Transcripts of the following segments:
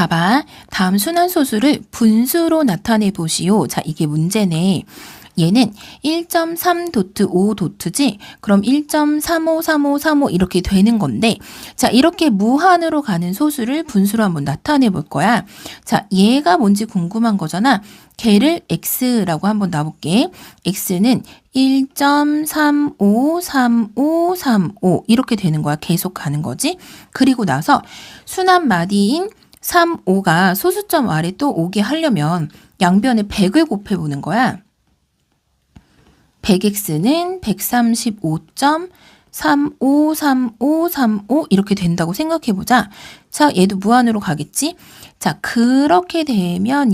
봐봐. 다음 순환소수를 분수로 나타내 보시오. 자, 이게 문제네. 얘는 1.3.5지. 그럼 1.353535 이렇게 되는 건데, 자, 이렇게 무한으로 가는 소수를 분수로 한번 나타내 볼 거야. 자, 얘가 뭔지 궁금한 거잖아. 걔를 x라고 한번 놔볼게. x는 1.353535 이렇게 되는 거야. 계속 가는 거지. 그리고 나서 순환 마디인 35가 소수점 아래 또 오게 하려면 양변에 100을 곱해보는 거야. 100x는 135.353535 이렇게 된다고 생각해보자. 자, 얘도 무한으로 가겠지? 자, 그렇게 되면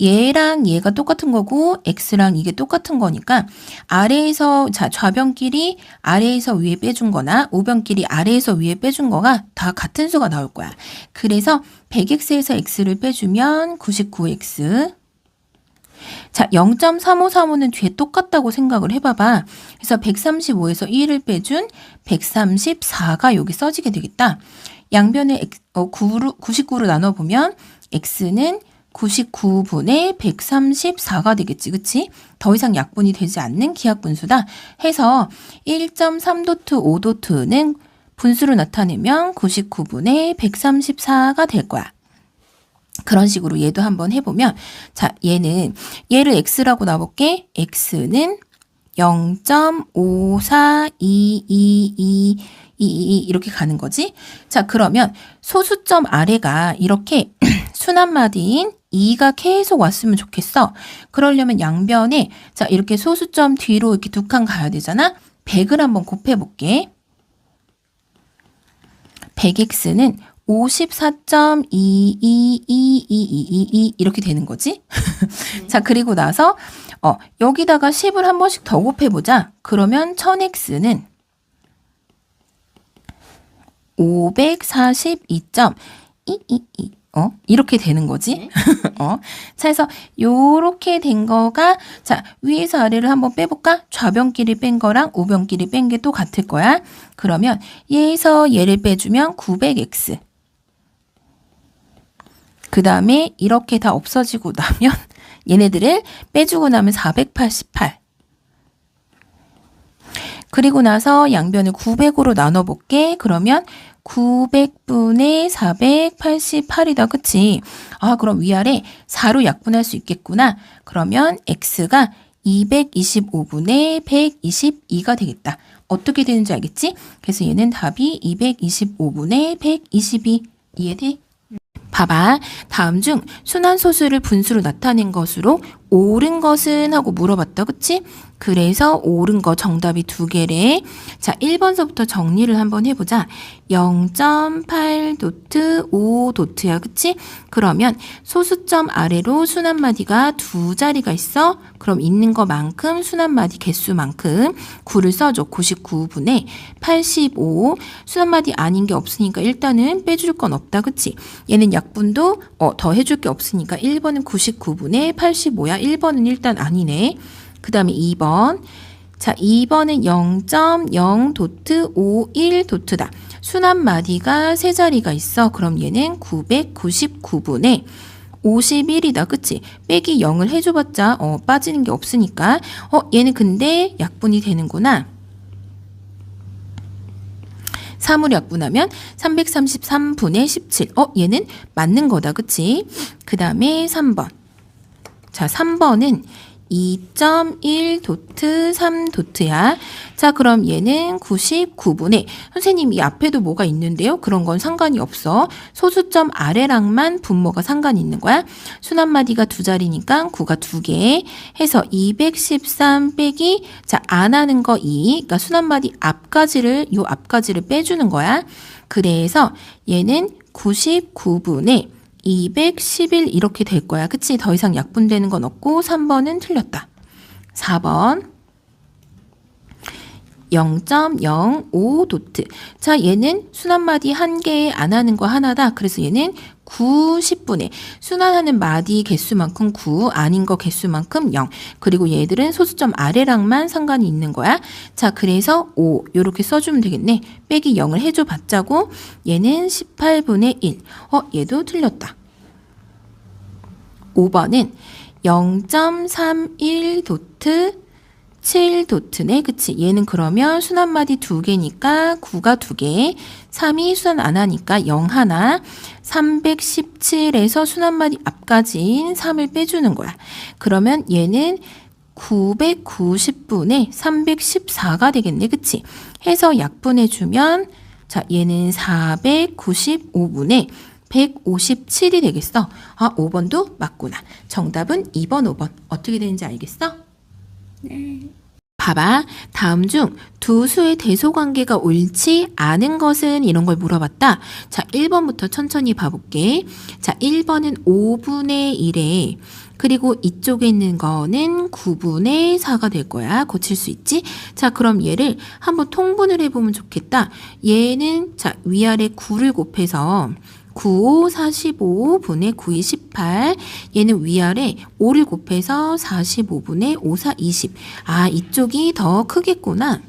얘랑 얘가 똑같은 거고 x랑 이게 똑같은 거니까 아래에서 자 좌변끼리 아래에서 위에 빼준 거나 우변끼리 아래에서 위에 빼준 거가 다 같은 수가 나올 거야. 그래서 100x에서 x를 빼주면 99x. 자, 0.3535는 뒤에 똑같다고 생각을 해봐봐. 그래서 135에서 1을 빼준 134가 여기 써지게 되겠다. 양변에 99로 나눠보면 x는 99분의 134가 되겠지, 그치? 더 이상 약분이 되지 않는 기하분수다 해서 1.3도트 5도트는 분수로 나타내면 99분의 134가 될 거야. 그런 식으로 얘도 한번 해보면, 자, 얘를 x라고 놔볼게. x는 0.54222 이렇게 가는 거지. 자, 그러면 소수점 아래가 이렇게 순환마디인 2가 계속 왔으면 좋겠어. 그러려면 양변에 자, 이렇게 소수점 뒤로 이렇게 두 칸 가야 되잖아. 100을 한번 곱해볼게. 100x는 54.22222 이렇게 되는 거지. 자, 그리고 나서 여기다가 10을 한 번씩 더 곱해보자. 그러면 1000x는 542.222 이렇게 되는 거지. 자, 그래서 요렇게 된 거가 자, 위에서 아래를 한번 빼볼까? 좌변끼리 뺀 거랑 우변끼리 뺀 게 또 같을 거야. 그러면 얘에서 얘를 빼주면 900x. 그 다음에 이렇게 다 없어지고 나면 얘네들을 빼주고 나면 488. 그리고 나서 양변을 900으로 나눠볼게. 그러면 900분의 488이다. 그치? 아, 그럼 위아래 4로 약분할 수 있겠구나. 그러면 x가 225분의 122가 되겠다. 어떻게 되는지 알겠지? 그래서 얘는 답이 225분의 122. 이해돼? 봐봐. 다음 중 순환소수를 분수로 나타낸 것으로 옳은 것은 하고 물어봤다. 그치? 그래서 옳은 거 정답이 두 개래. 자, 1번서부터 정리를 한번 해보자. 0.8도트 5도트야. 그치? 그러면 소수점 아래로 순환마디가 두 자리가 있어. 그럼 있는 것만큼 순환마디 개수만큼 9를 써줘. 99분의 85. 순환마디 아닌 게 없으니까 일단은 빼줄 건 없다. 그치? 얘는 약분도 더 해줄 게 없으니까 1번은 99분의 85야. 1번은 일단 아니네. 그 다음에 2번. 자, 2번은 0.0도트 51도트다. 순환마디가 세 자리가 있어. 그럼 얘는 999분의 51이다. 그치? 빼기 0을 해줘봤자 빠지는 게 없으니까 얘는 근데 약분이 되는구나. 3으로 약분하면 333분의 17. 얘는 맞는 거다. 그치? 그 다음에 3번. 자, 3번은 2.1도트 3도트야. 자, 그럼 얘는 99분의 선생님 이 앞에도 뭐가 있는데요? 그런 건 상관이 없어. 소수점 아래랑만 분모가 상관이 있는 거야. 순환마디가 두 자리니까 9가 두 개 해서 213 빼기 자, 안 하는 거 2. 그러니까 순환마디 앞까지를 빼주는 거야. 그래서 얘는 99분의 211 이렇게 될 거야. 그치? 더 이상 약분되는 건 없고 3번은 틀렸다. 4번. 0.05 도트. 자, 얘는 순환마디 한 개에 안 하는 거 하나다. 그래서 얘는 9, 10분의 순환하는 마디 개수만큼 9, 아닌 거 개수만큼 0. 그리고 얘들은 소수점 아래랑만 상관이 있는 거야. 자, 그래서 5 요렇게 써주면 되겠네. 빼기 0을 해줘 봤자고 얘는 18분의 1. 얘도 틀렸다. 5번은 0.31 도트 7 도트네. 그치? 얘는 그러면 순환마디 2개니까 9가 2개, 3이 순환 안 하니까 0 하나, 317에서 순환마디 앞까지인 3을 빼주는 거야. 그러면 얘는 990분의 314가 되겠네. 그치? 해서 약분해주면 자, 얘는 495분의 157이 되겠어. 5번도 맞구나. 정답은 2번, 5번. 어떻게 되는지 알겠어? 네. 봐봐. 다음 중 두 수의 대소관계가 옳지 않은 것은 이런 걸 물어봤다. 자, 1번부터 천천히 봐볼게. 자, 1번은 5분의 1에 그리고 이쪽에 있는 거는 9분의 4가 될 거야. 고칠 수 있지? 자, 그럼 얘를 한번 통분을 해보면 좋겠다. 얘는 자, 위아래 9를 곱해서 9, 5, 45분의 9, 2, 18. 얘는 위아래 5를 곱해서 45분의 5, 4, 20. 이쪽이 더 크겠구나.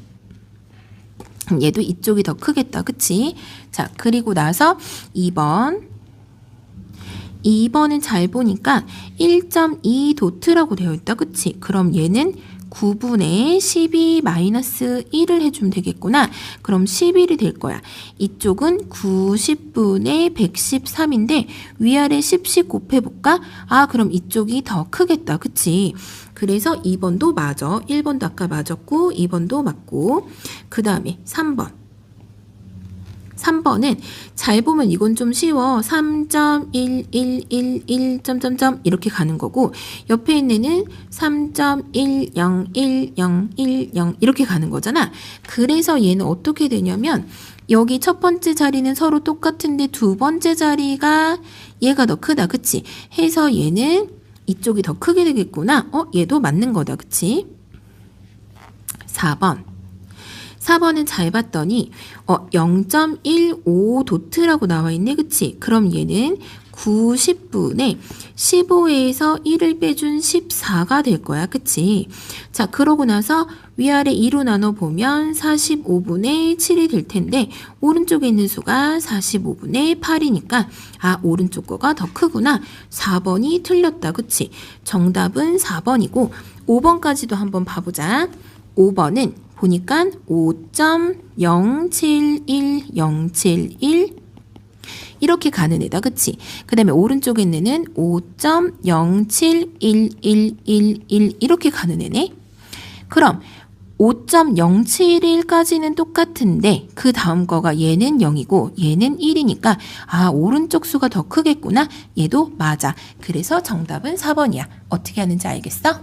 얘도 이쪽이 더 크겠다. 그치? 자, 그리고 나서 2번. 2번은 잘 보니까 1.2 도트라고 되어 있다. 그치? 그럼 얘는 9분의 12 마이너스 1을 해주면 되겠구나. 그럼 11이 될 거야. 이쪽은 90분의 113인데 위아래 10씩 곱해볼까? 그럼 이쪽이 더 크겠다. 그치? 그래서 2번도 맞아. 1번도 아까 맞았고 2번도 맞고. 그 다음에 3번. 3번은 잘 보면 이건 좀 쉬워. 3.1111 점점점 이렇게 가는 거고 옆에 있는 애는 3.101010 이렇게 가는 거잖아. 그래서 얘는 어떻게 되냐면 여기 첫 번째 자리는 서로 똑같은데 두 번째 자리가 얘가 더 크다. 그치? 해서 얘는 이쪽이 더 크게 되겠구나. 얘도 맞는 거다. 그치? 4번. 4번은 잘 봤더니 0.15 도트라고 나와 있네. 그치? 그럼 얘는 90분의 15에서 1을 빼준 14가 될 거야. 그치? 자, 그러고 나서 위아래 2로 나눠보면 45분의 7이 될 텐데 오른쪽에 있는 수가 45분의 8이니까 오른쪽 거가 더 크구나. 4번이 틀렸다. 그치? 정답은 4번이고 5번까지도 한번 봐보자. 5번은 보니까 5.071071 이렇게 가는 애다. 그치? 그 다음에 오른쪽에 있는 애는 5.071111 이렇게 가는 애네. 그럼 5.071까지는 똑같은데 그 다음 거가 얘는 0이고 얘는 1이니까 오른쪽 수가 더 크겠구나. 얘도 맞아. 그래서 정답은 4번이야. 어떻게 하는지 알겠어?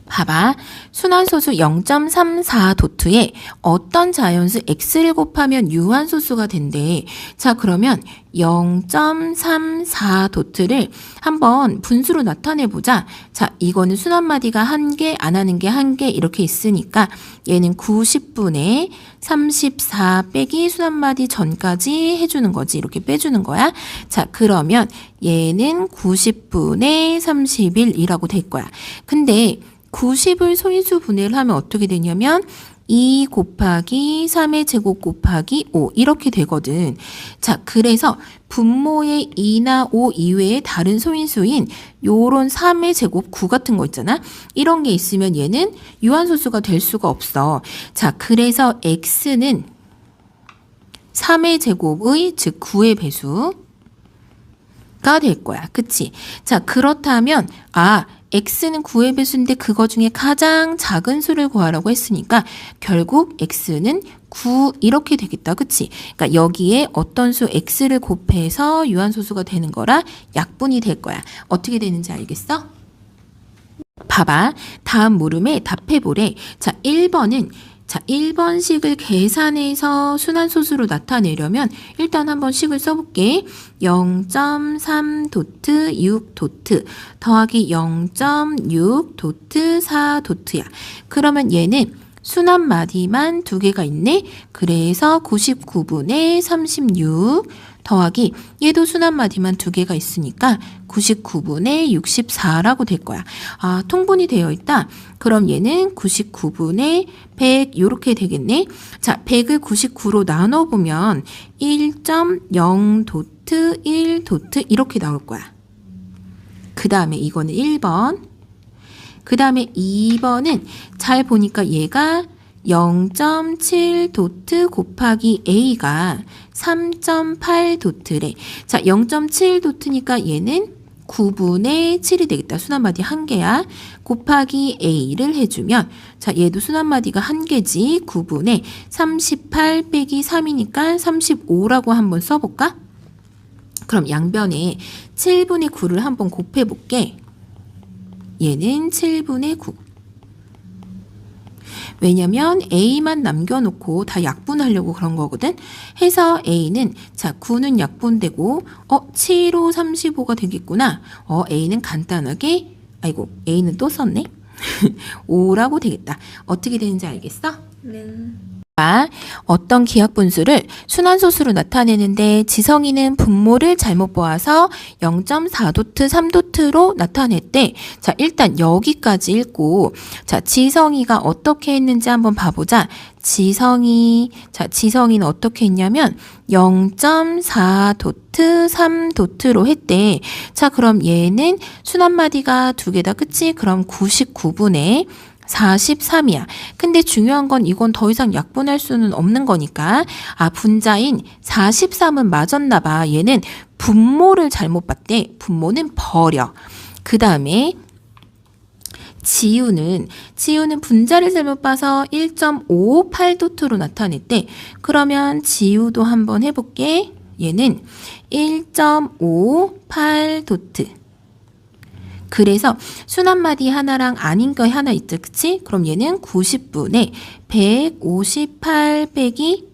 봐봐. 순환소수 0.34 도트에 어떤 자연수 x를 곱하면 유한소수가 된대. 자, 그러면 0.34 도트를 한번 분수로 나타내보자. 자, 이거는 순환마디가 한 개, 안 하는 게 한 개 이렇게 있으니까 얘는 90분의 34 빼기 순환마디 전까지 해주는 거지. 이렇게 빼주는 거야. 자, 그러면 얘는 90분의 31이라고 될 거야. 근데 90을 소인수 분해를 하면 어떻게 되냐면 2 곱하기 3의 제곱 곱하기 5 이렇게 되거든. 자, 그래서 분모의 2나 5 이외에 다른 소인수인 요런 3의 제곱 9 같은 거 있잖아. 이런 게 있으면 얘는 유한소수가 될 수가 없어. 자, 그래서 x는 3의 제곱의 즉 9의 배수가 될 거야. 그치? 자, 그렇다면 x는 9의 배수인데 그거 중에 가장 작은 수를 구하라고 했으니까 결국 x는 9 이렇게 되겠다. 그치? 그러니까 여기에 어떤 수 x를 곱해서 유한소수가 되는 거라 약분이 될 거야. 어떻게 되는지 알겠어? 봐봐. 다음 물음에 답해보래. 자, 1번은 자, 1번식을 계산해서 순환소수로 나타내려면 일단 한번 식을 써볼게. 0.3 도트 6 도트 더하기 0.6 도트 4 도트야. 그러면 얘는 순한 마디만 2개가 있네. 그래서 99분의 36 더하기 얘도 순한 마디만 2개가 있으니까 99분의 64라고 될 거야. 아, 통분이 되어 있다. 그럼 얘는 99분의 100 이렇게 되겠네. 자, 100을 99로 나눠보면 1.0 도트 1 도트 이렇게 나올 거야. 그 다음에 이거는 1번. 그 다음에 2번은 잘 보니까 얘가 0.7 도트 곱하기 A가 3.8 도트래. 자, 0.7 도트니까 얘는 9분의 7이 되겠다. 순한마디 1개야. 곱하기 A를 해주면 자, 얘도 순한마디가 1개지. 9분의 38 빼기 3이니까 35라고 한번 써볼까? 그럼 양변에 7분의 9를 한번 곱해볼게. 얘는 7분의 9. 왜냐면 A만 남겨놓고 다 약분하려고 그런 거거든. 해서 A는 자 9는 약분되고 7, 5, 35가 되겠구나. A는 간단하게 아이고 A는 또 썼네. 5라고 되겠다. 어떻게 되는지 알겠어? 네. 어떤 기하분수를 순환소수로 나타내는데 지성이는 분모를 잘못 보아서 0.4도트 3도트로 나타냈대. 자, 일단 여기까지 읽고 자, 지성이가 어떻게 했는지 한번 봐보자. 지성이는 어떻게 했냐면 0.4도트 3도트로 했대. 자, 그럼 얘는 순한마디가 2개다. 그치? 그럼 99분의 43이야. 근데 중요한 건 이건 더 이상 약분할 수는 없는 거니까 분자인 43은 맞았나 봐. 얘는 분모를 잘못 봤대. 분모는 버려. 그 다음에 지우는 분자를 잘못 봐서 1.58도트로 나타냈대. 그러면 지우도 한번 해볼게. 얘는 1.58도트. 그래서 순한마디 하나랑 아닌 거 하나 있죠. 그치? 그럼 얘는 90분의 158 빼기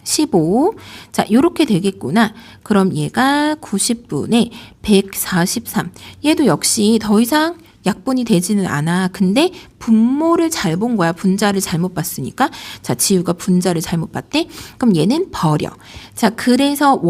15. 자, 요렇게 되겠구나. 그럼 얘가 90분의 143. 얘도 역시 더 이상 약분이 되지는 않아. 근데 분모를 잘 본 거야. 분자를 잘못 봤으니까. 자, 지우가 분자를 잘못 봤대. 그럼 얘는 버려. 자, 그래서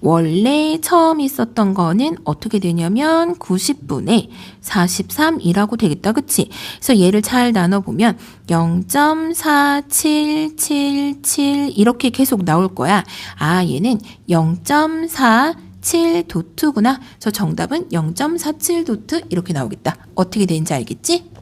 원래 처음 있었던 거는 어떻게 되냐면 90분의 43이라고 되겠다. 그치? 그래서 얘를 잘 나눠보면 0.4777 이렇게 계속 나올 거야. 얘는 0.47 도트구나. 저 정답은 0.47 도트 이렇게 나오겠다. 어떻게 되는지 알겠지?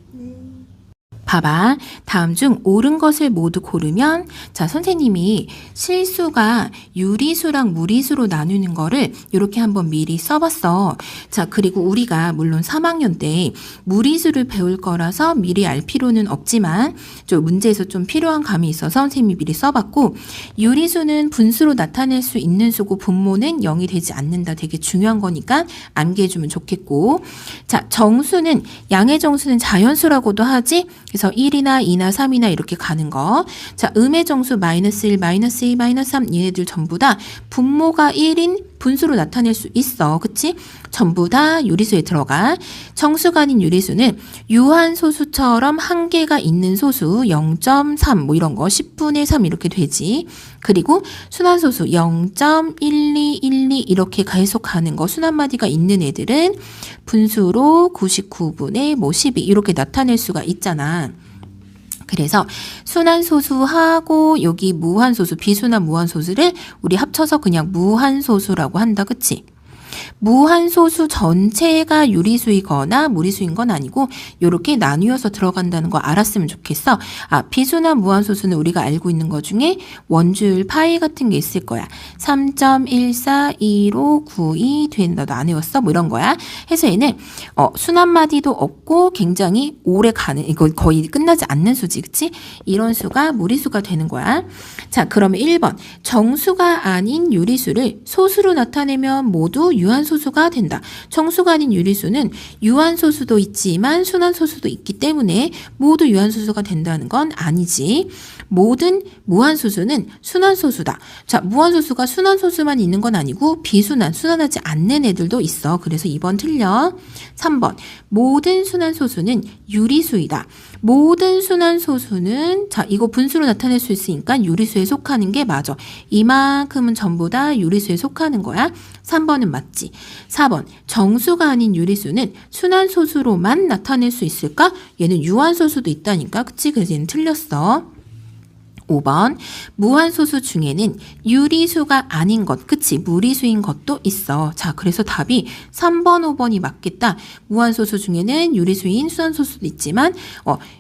봐봐. 다음 중 옳은 것을 모두 고르면 자, 선생님이 실수가 유리수랑 무리수로 나누는 거를 이렇게 한번 미리 써봤어. 자, 그리고 우리가 물론 3학년 때 무리수를 배울 거라서 미리 알 필요는 없지만 좀 문제에서 좀 필요한 감이 있어서 선생님이 미리 써봤고 유리수는 분수로 나타낼 수 있는 수고 분모는 0이 되지 않는다. 되게 중요한 거니까 암기해주면 좋겠고 자, 정수는 양의 정수는 자연수라고도 하지. 그래서 1이나 2나 3이나 이렇게 가는 거. 자, 음의 정수 마이너스 1, 마이너스 2, 마이너스 3 얘네들 전부 다 분모가 1인 분수로 나타낼 수 있어. 그치? 전부 다 유리수에 들어가. 정수가 아닌 유리수는 유한소수처럼 한계가 있는 소수 0.3 뭐 이런 거 10분의 3 이렇게 되지. 그리고 순환소수 0.1212 이렇게 계속 가는 거 순한마디가 있는 애들은 분수로 99분의 뭐 12 이렇게 나타낼 수가 있잖아. 그래서 순환소수하고 여기 무한소수, 비순환 무한소수를 우리 합쳐서 그냥 무한소수라고 한다. 그치? 무한소수 전체가 유리수이거나 무리수인 건 아니고 이렇게 나뉘어서 들어간다는 거 알았으면 좋겠어. 비순환 무한소수는 우리가 알고 있는 것 중에 원주율 파이 같은 게 있을 거야. 3.141592 된다도 안 외웠어? 뭐 이런 거야. 해서 얘는 순한마디도 없고 굉장히 오래 가는 이거 거의 끝나지 않는 수지. 그치? 이런 수가 무리수가 되는 거야. 자, 그러면 1번 정수가 아닌 유리수를 소수로 나타내면 모두 유한소수 유한소수가 된다. 정수가 아닌 유리수는 유한소수도 있지만 순환소수도 있기 때문에 모두 유한소수가 된다는 건 아니지. 모든 무한소수는 순환소수다. 자, 무한소수가 순환소수만 있는 건 아니고 비순환, 순환하지 않는 애들도 있어. 그래서 2번 틀려. 3번, 모든 순환소수는 유리수이다. 모든 순환소수는, 자, 이거 분수로 나타낼 수 있으니까 유리수에 속하는 게 맞아. 이만큼은 전부 다 유리수에 속하는 거야. 3번은 맞지. 4번, 정수가 아닌 유리수는 순환소수로만 나타낼 수 있을까? 얘는 유한소수도 있다니까. 그치? 그래서 얘는 틀렸어. 5번, 무한소수 중에는 유리수가 아닌 것, 그치? 무리수인 것도 있어. 자, 그래서 답이 3번, 5번이 맞겠다. 무한소수 중에는 유리수인 순환소수도 있지만,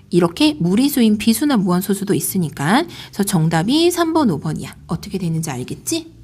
이렇게 무리수인 비순환 무한소수도 있으니까. 그래서 정답이 3번, 5번이야. 어떻게 되는지 알겠지?